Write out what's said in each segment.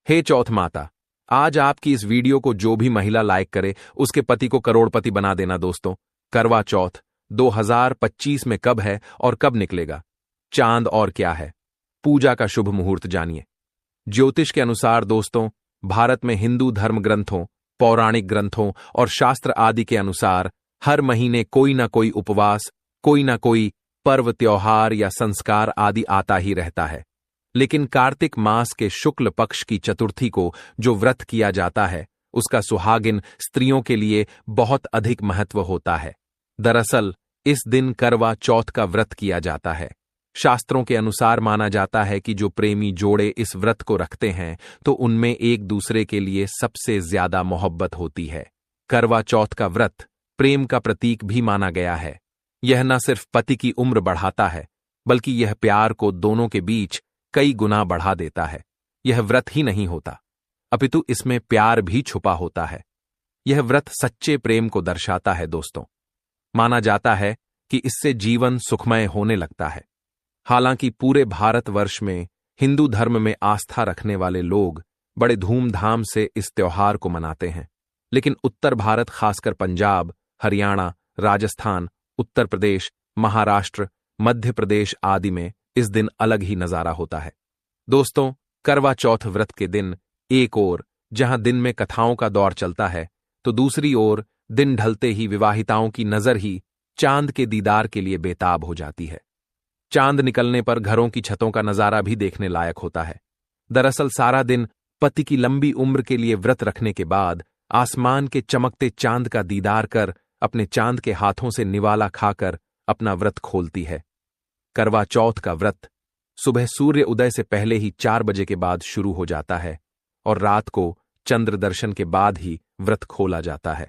हे चौथ माता, आज आपकी इस वीडियो को जो भी महिला लाइक करे उसके पति को करोड़पति बना देना। दोस्तों, करवा चौथ 2025 में कब है और कब निकलेगा? चांद और क्या है? पूजा का शुभ मुहूर्त जानिए। ज्योतिष के अनुसार दोस्तों, भारत में हिंदू धर्म ग्रंथों, पौराणिक ग्रंथों और शास्त्र आदि के अनुसार हर महीने कोई ना कोई उपवास, कोई ना कोई पर्व, त्योहार या संस्कार आदि आता ही रहता है। लेकिन कार्तिक मास के शुक्ल पक्ष की चतुर्थी को जो व्रत किया जाता है, उसका सुहागिन स्त्रियों के लिए बहुत अधिक महत्व होता है। दरअसल इस दिन करवा चौथ का व्रत किया जाता है। शास्त्रों के अनुसार माना जाता है कि जो प्रेमी जोड़े इस व्रत को रखते हैं तो उनमें एक दूसरे के लिए सबसे ज्यादा मोहब्बत होती है। करवा चौथ का व्रत प्रेम का प्रतीक भी माना गया है। यह न सिर्फ पति की उम्र बढ़ाता है, बल्कि यह प्यार को दोनों के बीच कई गुना बढ़ा देता है। यह व्रत ही नहीं होता, अपितु इसमें प्यार भी छुपा होता है। यह व्रत सच्चे प्रेम को दर्शाता है। दोस्तों, माना जाता है कि इससे जीवन सुखमय होने लगता है। हालांकि पूरे भारतवर्ष में हिंदू धर्म में आस्था रखने वाले लोग बड़े धूमधाम से इस त्योहार को मनाते हैं, लेकिन उत्तर भारत, खासकर पंजाब, हरियाणा, राजस्थान, उत्तर प्रदेश, महाराष्ट्र, मध्य प्रदेश आदि में इस दिन अलग ही नजारा होता है। दोस्तों, करवा चौथ व्रत के दिन एक ओर जहां दिन में कथाओं का दौर चलता है, तो दूसरी ओर दिन ढलते ही विवाहिताओं की नजर ही चांद के दीदार के लिए बेताब हो जाती है। चांद निकलने पर घरों की छतों का नजारा भी देखने लायक होता है। दरअसल सारा दिन पति की लंबी उम्र के लिए व्रत रखने के बाद आसमान के चमकते चांद का दीदार कर अपने चांद के हाथों से निवाला खाकर अपना व्रत खोलती है। करवा चौथ का व्रत सुबह सूर्य उदय से पहले ही 4 बजे के बाद शुरू हो जाता है और रात को चंद्र दर्शन के बाद ही व्रत खोला जाता है।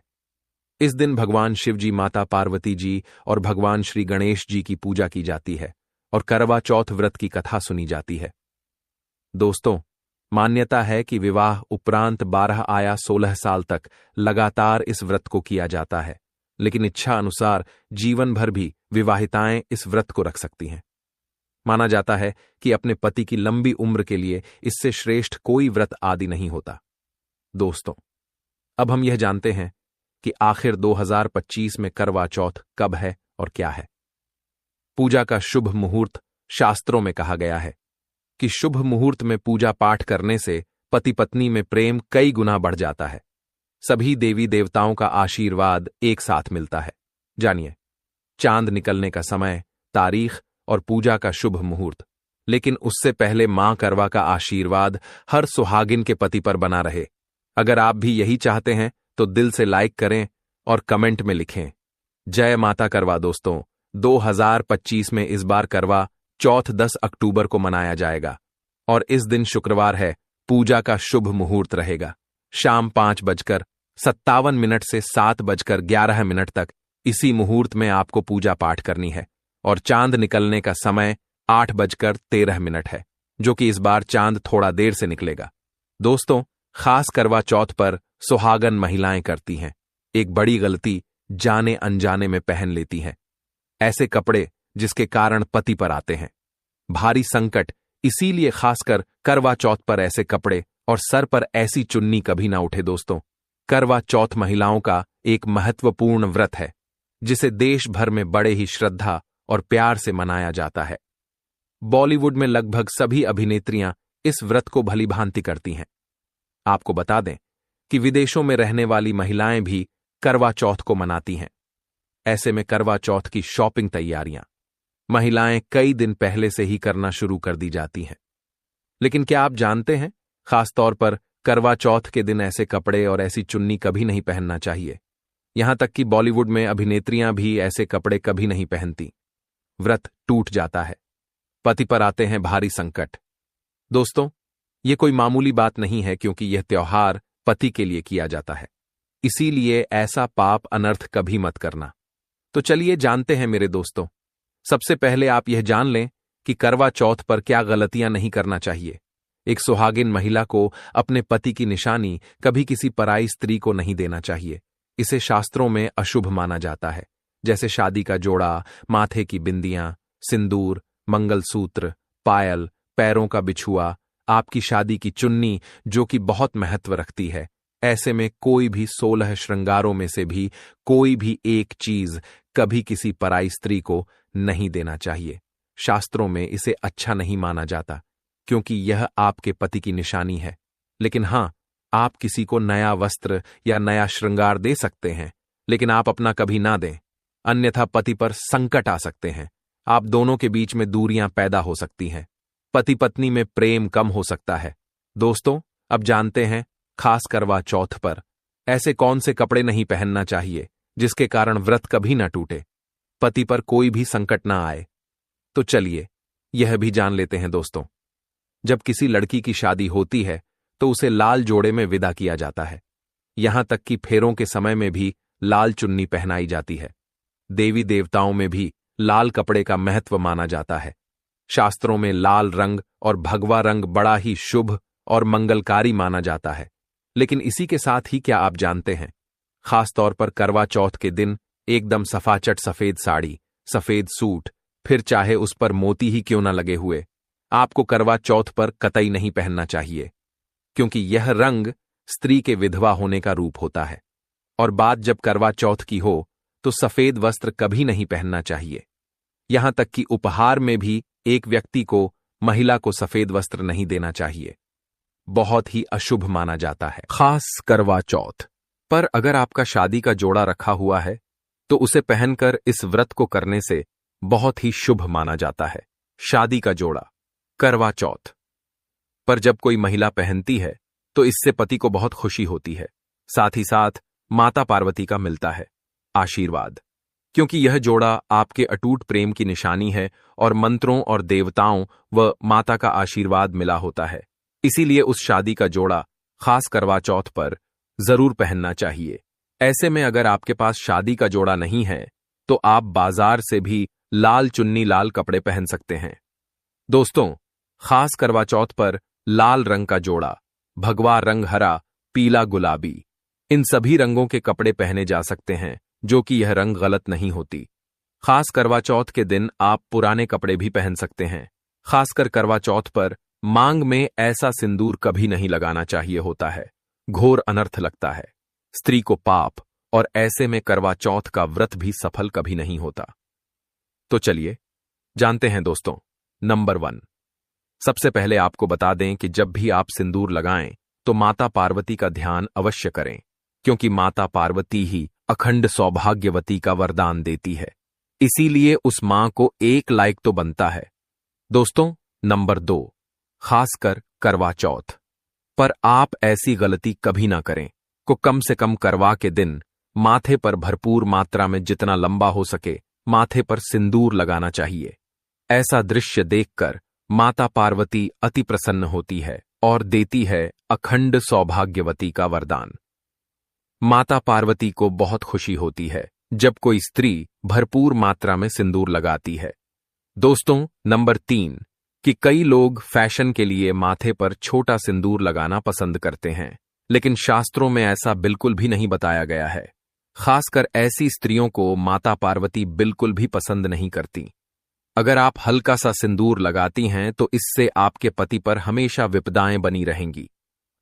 इस दिन भगवान शिव जी, माता पार्वती जी और भगवान श्री गणेश जी की पूजा की जाती है और करवा चौथ व्रत की कथा सुनी जाती है। दोस्तों, मान्यता है कि विवाह उपरांत 12 या 16 साल तक लगातार इस व्रत को किया जाता है, लेकिन इच्छा अनुसार जीवन भर भी विवाहिताएं इस व्रत को रख सकती हैं। माना जाता है कि अपने पति की लंबी उम्र के लिए इससे श्रेष्ठ कोई व्रत आदि नहीं होता। दोस्तों, अब हम यह जानते हैं कि आखिर 2025 में करवा चौथ कब है और क्या है। पूजा का शुभ मुहूर्त शास्त्रों में कहा गया है कि शुभ मुहूर्त में पूजा पाठ करने से पति पत्नी में प्रेम कई गुना बढ़ जाता है। सभी देवी देवताओं का आशीर्वाद एक साथ मिलता है। जानिए चांद निकलने का समय, तारीख और पूजा का शुभ मुहूर्त। लेकिन उससे पहले मां करवा का आशीर्वाद हर सुहागिन के पति पर बना रहे। अगर आप भी यही चाहते हैं तो दिल से लाइक करें और कमेंट में लिखें, जय माता करवा। दोस्तों, 2025 में इस बार करवा चौथ 10 अक्टूबर को मनाया जाएगा और इस दिन शुक्रवार है। पूजा का शुभ मुहूर्त रहेगा शाम 5:57 से 7:11 तक। इसी मुहूर्त में आपको पूजा पाठ करनी है और चांद निकलने का समय 8:13 है, जो कि इस बार चांद थोड़ा देर से निकलेगा। दोस्तों, खास करवा चौथ पर सुहागन महिलाएं करती हैं एक बड़ी गलती, जाने अनजाने में पहन लेती हैं ऐसे कपड़े जिसके कारण पति पर आते हैं भारी संकट। इसीलिए खासकर करवा चौथ पर ऐसे कपड़े और सर पर ऐसी चुन्नी कभी ना उठे। दोस्तों, करवा चौथ महिलाओं का एक महत्वपूर्ण व्रत है जिसे देश भर में बड़े ही श्रद्धा और प्यार से मनाया जाता है। बॉलीवुड में लगभग सभी अभिनेत्रियां इस व्रत को भलीभांति करती हैं। आपको बता दें कि विदेशों में रहने वाली महिलाएं भी करवा चौथ को मनाती हैं। ऐसे में करवा चौथ की शॉपिंग तैयारियां महिलाएं कई दिन पहले से ही करना शुरू कर दी जाती हैं। लेकिन क्या आप जानते हैं, खासतौर पर करवा चौथ के दिन ऐसे कपड़े और ऐसी चुन्नी कभी नहीं पहनना चाहिए। यहां तक कि बॉलीवुड में अभिनेत्रियां भी ऐसे कपड़े कभी नहीं पहनती। व्रत टूट जाता है, पति पर आते हैं भारी संकट। दोस्तों, ये कोई मामूली बात नहीं है, क्योंकि यह त्योहार पति के लिए किया जाता है। इसीलिए ऐसा पाप अनर्थ कभी मत करना। तो चलिए जानते हैं मेरे दोस्तों। सबसे पहले आप यह जान लें कि करवा चौथ पर क्या गलतियां नहीं करना चाहिए। एक सुहागिन महिला को अपने पति की निशानी कभी किसी पराई स्त्री को नहीं देना चाहिए। इसे शास्त्रों में अशुभ माना जाता है, जैसे शादी का जोड़ा, माथे की बिंदियां, सिंदूर, मंगलसूत्र, पायल, पैरों का बिछुआ आपकी शादी की चुन्नी जो कि बहुत महत्व रखती है। ऐसे में कोई भी 16 श्रृंगारों में से भी कोई भी एक चीज कभी किसी पराई स्त्री को नहीं देना चाहिए। शास्त्रों में इसे अच्छा नहीं माना जाता, क्योंकि यह आपके पति की निशानी है। लेकिन हां, आप किसी को नया वस्त्र या नया श्रृंगार दे सकते हैं, लेकिन आप अपना कभी ना दें, अन्यथा पति पर संकट आ सकते हैं। आप दोनों के बीच में दूरियां पैदा हो सकती हैं। पति पत्नी में प्रेम कम हो सकता है। दोस्तों, अब जानते हैं खास करवा चौथ पर ऐसे कौन से कपड़े नहीं पहनना चाहिए जिसके कारण व्रत कभी ना टूटे, पति पर कोई भी संकट ना आए। तो चलिए यह भी जान लेते हैं दोस्तों। जब किसी लड़की की शादी होती है तो उसे लाल जोड़े में विदा किया जाता है। यहां तक कि फेरों के समय में भी लाल चुन्नी पहनाई जाती है। देवी देवताओं में भी लाल कपड़े का महत्व माना जाता है। शास्त्रों में लाल रंग और भगवा रंग बड़ा ही शुभ और मंगलकारी माना जाता है। लेकिन इसी के साथ ही क्या आप जानते हैं, खासतौर पर करवा चौथ के दिन एकदम सफाचट सफेद साड़ी, सफेद सूट, फिर चाहे उस पर मोती ही क्यों न लगे हुए, आपको करवा चौथ पर कतई नहीं पहनना चाहिए, क्योंकि यह रंग स्त्री के विधवा होने का रूप होता है। और बात जब करवा चौथ की हो तो सफेद वस्त्र कभी नहीं पहनना चाहिए। यहां तक कि उपहार में भी एक व्यक्ति को, महिला को सफेद वस्त्र नहीं देना चाहिए, बहुत ही अशुभ माना जाता है, खास करवा चौथ पर। अगर आपका शादी का जोड़ा रखा हुआ है तो उसे पहनकर इस व्रत को करने से बहुत ही शुभ माना जाता है। शादी का जोड़ा करवा चौथ पर जब कोई महिला पहनती है तो इससे पति को बहुत खुशी होती है, साथ ही साथ माता पार्वती का मिलता है आशीर्वाद, क्योंकि यह जोड़ा आपके अटूट प्रेम की निशानी है और मंत्रों और देवताओं व माता का आशीर्वाद मिला होता है। इसीलिए उस शादी का जोड़ा खास करवा चौथ पर जरूर पहनना चाहिए। ऐसे में अगर आपके पास शादी का जोड़ा नहीं है तो आप बाजार से भी लाल चुन्नी, लाल कपड़े पहन सकते हैं। दोस्तों, खास करवा चौथ पर लाल रंग का जोड़ा, भगवा रंग, हरा, पीला, गुलाबी, इन सभी रंगों के कपड़े पहने जा सकते हैं, जो कि यह रंग गलत नहीं होती। खास करवा चौथ के दिन आप पुराने कपड़े भी पहन सकते हैं। खासकर करवा चौथ पर मांग में ऐसा सिंदूर कभी नहीं लगाना चाहिए होता है, घोर अनर्थ लगता है, स्त्री को पाप, और ऐसे में करवा चौथ का व्रत भी सफल कभी नहीं होता। तो चलिए जानते हैं दोस्तों। नंबर 1, सबसे पहले आपको बता दें कि जब भी आप सिंदूर लगाएं तो माता पार्वती का ध्यान अवश्य करें, क्योंकि माता पार्वती ही अखंड सौभाग्यवती का वरदान देती है। इसीलिए उस मां को एक लाइक तो बनता है। दोस्तों, नंबर 2, खासकर करवा चौथ पर आप ऐसी गलती कभी ना करें को कम से कम करवा के दिन माथे पर भरपूर मात्रा में जितना लंबा हो सके माथे पर सिंदूर लगाना चाहिए। ऐसा दृश्य देखकर माता पार्वती अति प्रसन्न होती है और देती है अखंड सौभाग्यवती का वरदान। माता पार्वती को बहुत खुशी होती है जब कोई स्त्री भरपूर मात्रा में सिंदूर लगाती है। दोस्तों, नंबर 3 कि कई लोग फैशन के लिए माथे पर छोटा सिंदूर लगाना पसंद करते हैं, लेकिन शास्त्रों में ऐसा बिल्कुल भी नहीं बताया गया है। खासकर ऐसी स्त्रियों को माता पार्वती बिल्कुल भी पसंद नहीं करती। अगर आप हल्का सा सिंदूर लगाती हैं तो इससे आपके पति पर हमेशा विपदाएं बनी रहेंगी।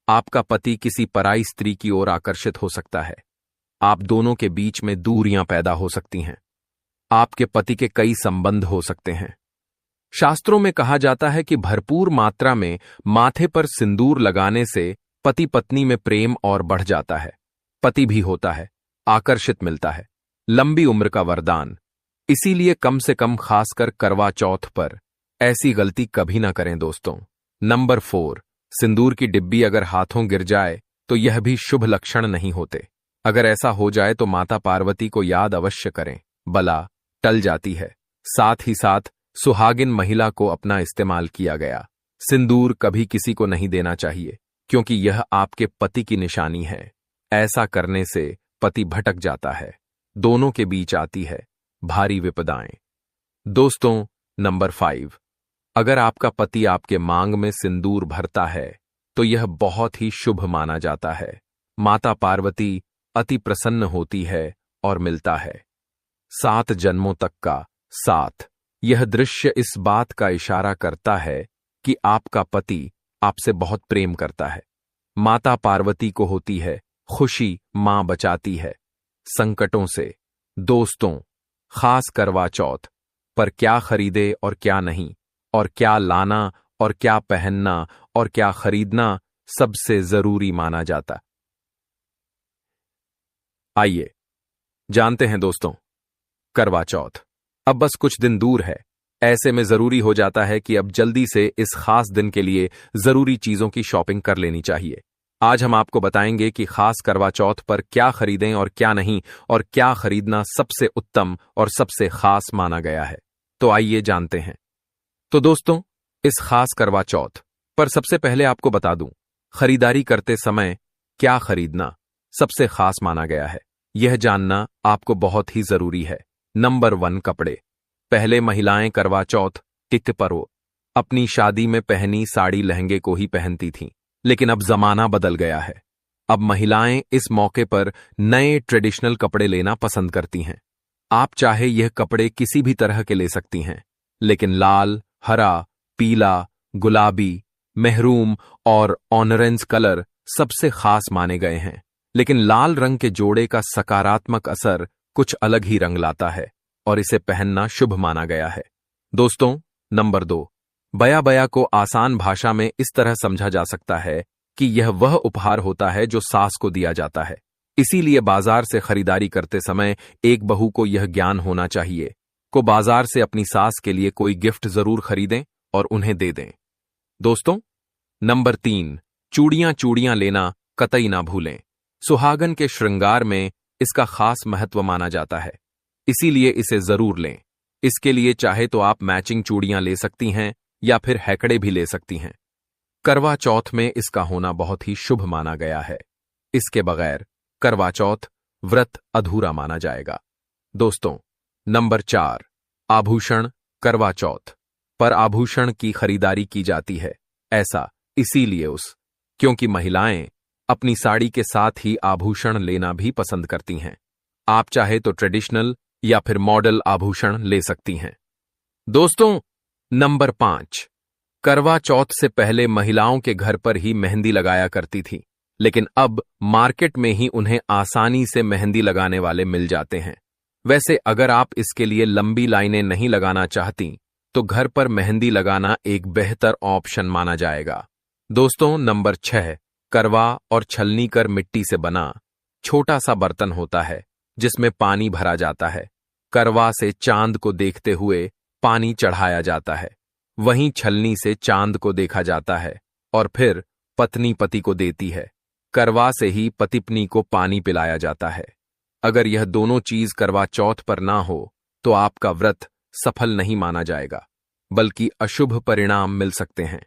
आपका पति किसी पराई स्त्री की ओर आकर्षित हो सकता है। आप दोनों के बीच में दूरियां पैदा हो सकती हैं। आपके पति के कई संबंध हो सकते हैं। शास्त्रों में कहा जाता है कि भरपूर मात्रा में माथे पर सिंदूर लगाने से पति पत्नी में प्रेम और बढ़ जाता है, पति भी होता है, आकर्षित मिलता है, लंबी उम्र का वरदान। इसीलिए कम से कम खासकर करवा चौथ पर ऐसी गलती कभी ना करें दोस्तों। नंबर 4, सिंदूर की डिब्बी अगर हाथों गिर जाए तो यह भी शुभ लक्षण नहीं होते। अगर ऐसा हो जाए तो माता पार्वती को याद अवश्य करें, बला टल जाती है। साथ ही साथ सुहागिन महिला को अपना इस्तेमाल किया गया सिंदूर कभी किसी को नहीं देना चाहिए, क्योंकि यह आपके पति की निशानी है। ऐसा करने से पति भटक जाता है, दोनों के बीच आती है भारी विपदाएं। दोस्तों, नंबर 5, अगर आपका पति आपके मांग में सिंदूर भरता है तो यह बहुत ही शुभ माना जाता है। माता पार्वती अति प्रसन्न होती है और मिलता है 7 जन्मों तक का साथ। यह दृश्य इस बात का इशारा करता है कि आपका पति आपसे बहुत प्रेम करता है। माता पार्वती को होती है खुशी, मां बचाती है संकटों से। दोस्तों, खास करवा चौथ पर क्या खरीदे और क्या नहीं, और क्या लाना और क्या पहनना और क्या खरीदना सबसे जरूरी माना जाता। आइए जानते हैं दोस्तों, करवा चौथ अब बस कुछ दिन दूर है। ऐसे में जरूरी हो जाता है कि अब जल्दी से इस खास दिन के लिए जरूरी चीजों की शॉपिंग कर लेनी चाहिए। आज हम आपको बताएंगे कि खास करवा चौथ पर क्या खरीदें और क्या नहीं, और क्या खरीदना सबसे उत्तम और सबसे खास माना गया है। तो आइए जानते हैं। तो दोस्तों, इस खास करवा चौथ पर सबसे पहले आपको बता दूं, खरीदारी करते समय क्या खरीदना सबसे खास माना गया है, यह जानना आपको बहुत ही जरूरी है। नंबर 1, कपड़े। पहले महिलाएं करवा चौथ टिक पर्व अपनी शादी में पहनी साड़ी लहंगे को ही पहनती थीं, लेकिन अब जमाना बदल गया है। अब महिलाएं इस मौके पर नए ट्रेडिशनल कपड़े लेना पसंद करती हैं। आप चाहे यह कपड़े किसी भी तरह के ले सकती हैं, लेकिन लाल, हरा, पीला, गुलाबी, मेहरून और ऑरेंज कलर सबसे खास माने गए हैं। लेकिन लाल रंग के जोड़े का सकारात्मक असर कुछ अलग ही रंग लाता है और इसे पहनना शुभ माना गया है। दोस्तों, नंबर 2, बया बया को आसान भाषा में इस तरह समझा जा सकता है कि यह वह उपहार होता है जो सास को दिया जाता है। इसीलिए बाजार से खरीदारी करते समय एक बहू को यह ज्ञान होना चाहिए को बाजार से अपनी सास के लिए कोई गिफ्ट जरूर खरीदें और उन्हें दे दें। दोस्तों, नंबर 3, चूड़ियां लेना कतई ना भूलें। सुहागन के श्रृंगार में इसका खास महत्व माना जाता है, इसीलिए इसे जरूर लें। इसके लिए चाहे तो आप मैचिंग चूड़ियां ले सकती हैं या फिर हैकड़े भी ले सकती हैं। करवा चौथ में इसका होना बहुत ही शुभ माना गया है। इसके बगैर करवा चौथ व्रत अधूरा माना जाएगा। दोस्तों, नंबर 4, आभूषण। करवा चौथ पर आभूषण की खरीदारी की जाती है, ऐसा इसीलिए क्योंकि महिलाएं अपनी साड़ी के साथ ही आभूषण लेना भी पसंद करती हैं। आप चाहे तो ट्रेडिशनल या फिर मॉडल आभूषण ले सकती हैं। दोस्तों, नंबर 5, करवा चौथ से पहले महिलाओं के घर पर ही मेहंदी लगाया करती थी, लेकिन अब मार्केट में ही उन्हें आसानी से मेहंदी लगाने वाले मिल जाते हैं। वैसे अगर आप इसके लिए लंबी लाइनें नहीं लगाना चाहती तो घर पर मेहंदी लगाना एक बेहतर ऑप्शन माना जाएगा। दोस्तों, नंबर 6, करवा और छलनी कर मिट्टी से बना छोटा सा बर्तन होता है जिसमें पानी भरा जाता है। करवा से चांद को देखते हुए पानी चढ़ाया जाता है, वहीं छलनी से चांद को देखा जाता है और फिर पत्नी पति को देती है। करवा से ही पतिपत्नी को पानी पिलाया जाता है। अगर यह दोनों चीज करवा चौथ पर ना हो तो आपका व्रत सफल नहीं माना जाएगा, बल्कि अशुभ परिणाम मिल सकते हैं।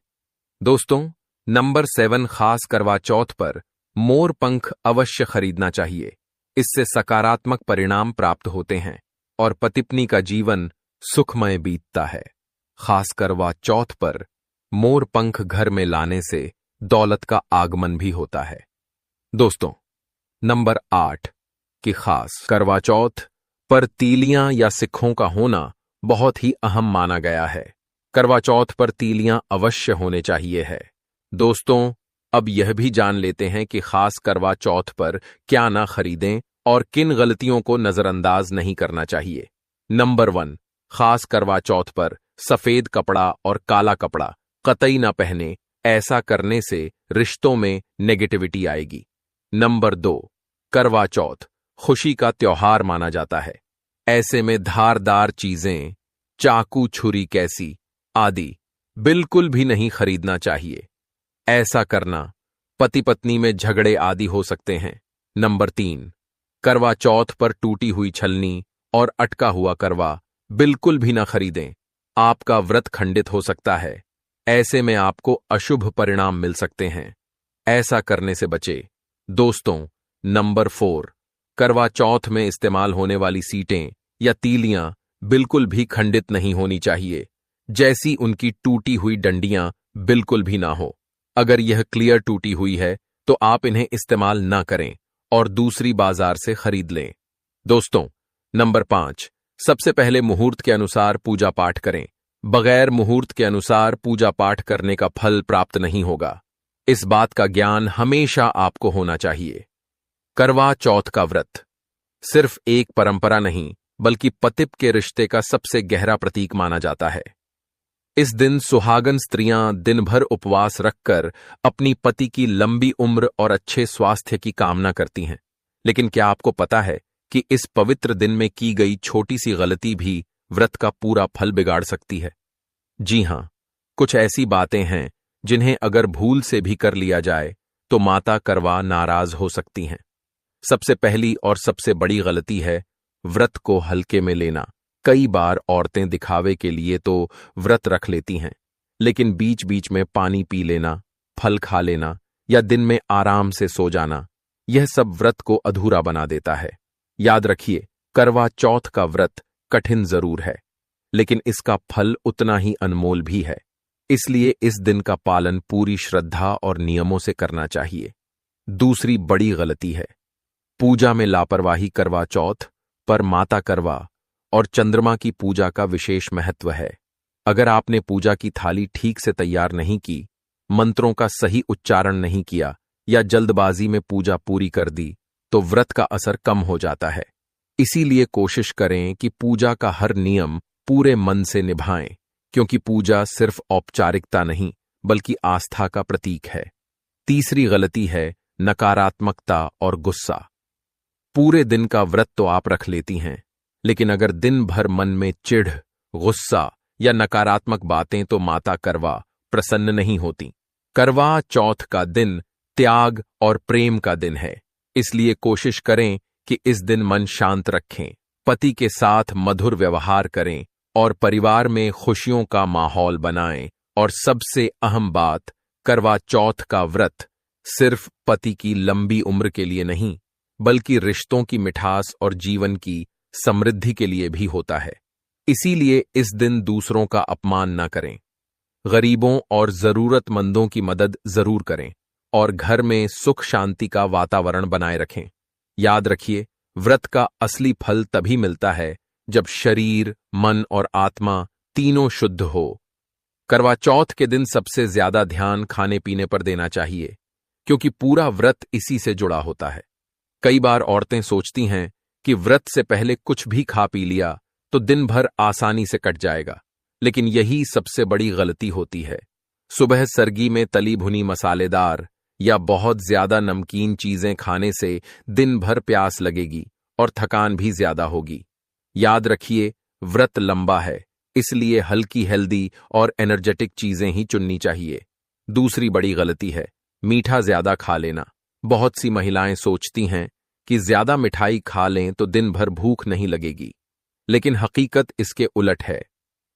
दोस्तों, नंबर 7, खास करवा चौथ पर मोर पंख अवश्य खरीदना चाहिए। इससे सकारात्मक परिणाम प्राप्त होते हैं और पतिपत्नी का जीवन सुखमय बीतता है। खास करवा चौथ पर मोर पंख घर में लाने से दौलत का आगमन भी होता है। दोस्तों, नंबर 8 कि खास करवा चौथ पर तीलियां या सिक्कों का होना बहुत ही अहम माना गया है। करवा चौथ पर तीलियां अवश्य होने चाहिए है। दोस्तों, अब यह भी जान लेते हैं कि खास करवा चौथ पर क्या ना खरीदें और किन गलतियों को नजरअंदाज नहीं करना चाहिए। नंबर 1, खास करवा चौथ पर सफेद कपड़ा और काला कपड़ा कतई ना पहने, ऐसा करने से रिश्तों में नेगेटिविटी आएगी। नंबर 2, करवा चौथ खुशी का त्योहार माना जाता है। ऐसे में धारदार चीजें, चाकू, छुरी कैसी आदि बिल्कुल भी नहीं खरीदना चाहिए। ऐसा करना पति पत्नी में झगड़े आदि हो सकते हैं। नंबर 3, करवा चौथ पर टूटी हुई छलनी और अटका हुआ करवा बिल्कुल भी ना खरीदें, आपका व्रत खंडित हो सकता है। ऐसे में आपको अशुभ परिणाम मिल सकते हैं, ऐसा करने से बचे। दोस्तों, नंबर 4, करवा चौथ में इस्तेमाल होने वाली सीटें या तीलियां बिल्कुल भी खंडित नहीं होनी चाहिए, जैसी उनकी टूटी हुई डंडियां बिल्कुल भी ना हो। अगर यह क्लियर टूटी हुई है तो आप इन्हें इस्तेमाल ना करें और दूसरी बाजार से खरीद लें। दोस्तों, नंबर 5, सबसे पहले मुहूर्त के अनुसार पूजा पाठ करें। बगैर मुहूर्त के अनुसार पूजा पाठ करने का फल प्राप्त नहीं होगा। इस बात का ज्ञान हमेशा आपको होना चाहिए। करवा चौथ का व्रत सिर्फ एक परंपरा नहीं, बल्कि पतिप के रिश्ते का सबसे गहरा प्रतीक माना जाता है। इस दिन सुहागन स्त्रियां दिन भर उपवास रखकर अपनी पति की लंबी उम्र और अच्छे स्वास्थ्य की कामना करती हैं। लेकिन क्या आपको पता है कि इस पवित्र दिन में की गई छोटी सी गलती भी व्रत का पूरा फल बिगाड़ सकती है? जी हां, कुछ ऐसी बातें हैं जिन्हें अगर भूल से भी कर लिया जाए तो माता करवा नाराज हो सकती हैं। सबसे पहली और सबसे बड़ी गलती है व्रत को हल्के में लेना। कई बार औरतें दिखावे के लिए तो व्रत रख लेती हैं, लेकिन बीच बीच में पानी पी लेना, फल खा लेना या दिन में आराम से सो जाना, यह सब व्रत को अधूरा बना देता है। याद रखिए, करवा चौथ का व्रत कठिन जरूर है, लेकिन इसका फल उतना ही अनमोल भी है। इसलिए इस दिन का पालन पूरी श्रद्धा और नियमों से करना चाहिए। दूसरी बड़ी गलती है पूजा में लापरवाही। करवा चौथ पर माता करवा और चंद्रमा की पूजा का विशेष महत्व है। अगर आपने पूजा की थाली ठीक से तैयार नहीं की, मंत्रों का सही उच्चारण नहीं किया या जल्दबाजी में पूजा पूरी कर दी, तो व्रत का असर कम हो जाता है। इसीलिए कोशिश करें कि पूजा का हर नियम पूरे मन से निभाएं, क्योंकि पूजा सिर्फ औपचारिकता नहीं, बल्कि आस्था का प्रतीक है। तीसरी गलती है नकारात्मकता और गुस्सा। पूरे दिन का व्रत तो आप रख लेती हैं, लेकिन अगर दिन भर मन में चिढ़, गुस्सा या नकारात्मक बातें, तो माता करवा प्रसन्न नहीं होती। करवा चौथ का दिन त्याग और प्रेम का दिन है, इसलिए कोशिश करें कि इस दिन मन शांत रखें, पति के साथ मधुर व्यवहार करें और परिवार में खुशियों का माहौल बनाएं। और सबसे अहम बात, करवा चौथ का व्रत सिर्फ पति की लंबी उम्र के लिए नहीं, बल्कि रिश्तों की मिठास और जीवन की समृद्धि के लिए भी होता है। इसीलिए इस दिन दूसरों का अपमान न करें, गरीबों और जरूरतमंदों की मदद जरूर करें और घर में सुख शांति का वातावरण बनाए रखें। याद रखिए, व्रत का असली फल तभी मिलता है जब शरीर, मन और आत्मा तीनों शुद्ध हो। करवा चौथ के दिन सबसे ज्यादा ध्यान खाने पीने पर देना चाहिए, क्योंकि पूरा व्रत इसी से जुड़ा होता है। कई बार औरतें सोचती हैं कि व्रत से पहले कुछ भी खा पी लिया तो दिन भर आसानी से कट जाएगा, लेकिन यही सबसे बड़ी गलती होती है। सुबह सरगी में तली भुनी मसालेदार या बहुत ज्यादा नमकीन चीजें खाने से दिन भर प्यास लगेगी और थकान भी ज्यादा होगी। याद रखिए, व्रत लंबा है, इसलिए हल्की, हेल्दी और एनर्जेटिक चीजें ही चुननी चाहिए। दूसरी बड़ी गलती है मीठा ज्यादा खा लेना। बहुत सी महिलाएं सोचती हैं कि ज्यादा मिठाई खा लें तो दिन भर भूख नहीं लगेगी, लेकिन हकीकत इसके उलट है।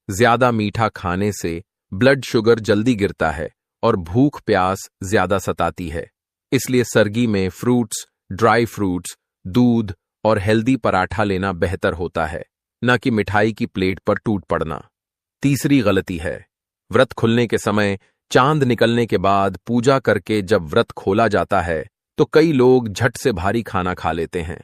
ज्यादा मीठा खाने से ब्लड शुगर जल्दी गिरता है और भूख प्यास ज्यादा सताती है। इसलिए सरगी में फ्रूट्स, ड्राई फ्रूट्स, दूध और हेल्दी पराठा लेना बेहतर होता है, न कि मिठाई की प्लेट पर टूट पड़ना। तीसरी गलती है व्रत खुलने के समय, चांद निकलने के बाद पूजा करके जब व्रत खोला जाता है तो कई लोग झट से भारी खाना खा लेते हैं।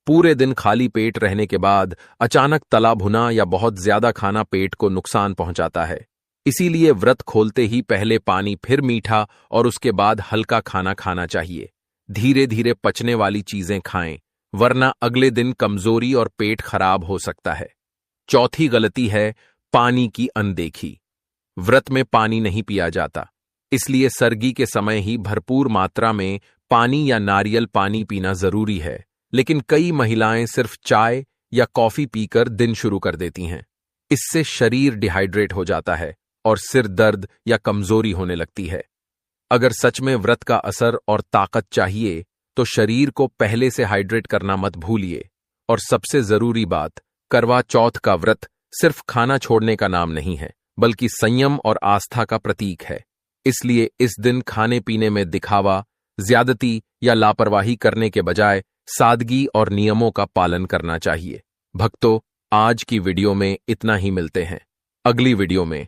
पूरे दिन खाली पेट रहने के बाद अचानक तला भुना या बहुत ज्यादा खाना पेट को नुकसान पहुंचाता है। इसीलिए व्रत खोलते ही पहले पानी, फिर मीठा और उसके बाद हल्का खाना खाना चाहिए। धीरे धीरे पचने वाली चीजें खाएं, वरना अगले दिन कमजोरी और पेट खराब हो सकता है। चौथी गलती है पानी की अनदेखी। व्रत में पानी नहीं पिया जाता, इसलिए सरगी के समय ही भरपूर मात्रा में पानी या नारियल पानी पीना जरूरी है। लेकिन कई महिलाएं सिर्फ चाय या कॉफी पीकर दिन शुरू कर देती हैं। इससे शरीर डिहाइड्रेट हो जाता है और सिर दर्द या कमजोरी होने लगती है। अगर सच में व्रत का असर और ताकत चाहिए तो शरीर को पहले से हाइड्रेट करना मत भूलिए। और सबसे जरूरी बात, करवा चौथ का व्रत सिर्फ खाना छोड़ने का नाम नहीं है, बल्कि संयम और आस्था का प्रतीक है। इसलिए इस दिन खाने पीने में दिखावा, ज्यादती या लापरवाही करने के बजाय सादगी और नियमों का पालन करना चाहिए। भक्तों, आज की वीडियो में इतना ही। मिलते हैं अगली वीडियो में